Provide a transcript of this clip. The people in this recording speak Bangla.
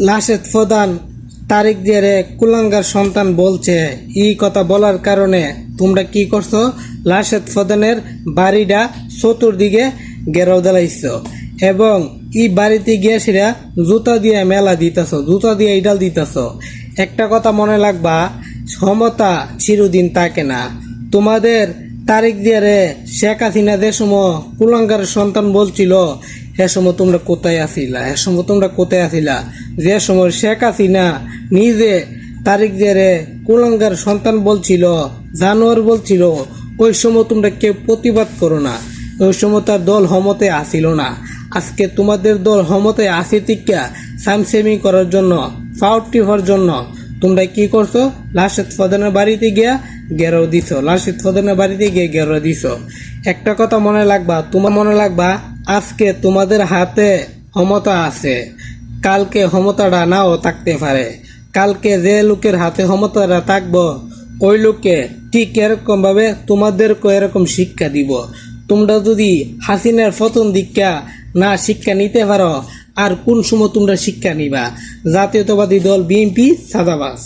লাশেদ প্রধান তারিক দিয়ারে কুলাঙ্গার সন্তান বলছে। এই কথা বলার কারণে তোমরা কি করছো? লাশেদ প্রধানের বাড়িটা চতুর্দিকে ঘেরাও দিলাইছ এবং এই বাড়িতে গিয়ে সেটা জুতা দিয়ে মেলা দিতেছ, জুতা দিয়ে ইডাল দিতেছ। একটা কথা মনে রাখবা, ক্ষমতা চিরদিন থাকে না। তোমাদের তারিক দিয়ারে শেখ হাসিনা যে সময় কুলাঙ্গার সন্তান বলছিল, সে সময় তোমরা কোথায় আসিলা? সে সময় তোমরা কোথায় আসিলা? যে সময় শেখ হাসিনা নিজে তারিক দিয়ারে কুলাঙ্গার সন্তান বলছিল, জানোয়ার বলছিল, ওই সময় তোমরা কেউ প্রতিবাদ করো না। ওই সময় তার দল ক্ষমতে আসিল না। আজকে তোমাদের দল ক্ষমতে আসি টিকা সামসেমি করার জন্য, ফাউটি হওয়ার জন্য তোমরা কি করছো? লাশেদ প্রধানের বাড়িতে গিয়া ঘেরাও দিছ, লাশেদ প্রধানের বাড়িতে গিয়ে ঘেরাও দিছ। একটা কথা মনে রাখবা, তোমার মনে রাখবা, আজকে তোমাদের হাতে ক্ষমতা আছে, কালকে ক্ষমতাটা নাও থাকতে পারে। কালকে যে লোকের হাতে ক্ষমতাটা থাকবো, ওই লোককে ঠিক এরকম ভাবে তোমাদেরকে এরকম শিক্ষা দিব। তোমরা যদি হাসিনার প্রথম দীক্ষা না শিক্ষা নিতে পারো, আর কোন সময় তোমরা শিক্ষা নিবা? জাতীয়তাবাদী দল বিএনপি সাদাবাস।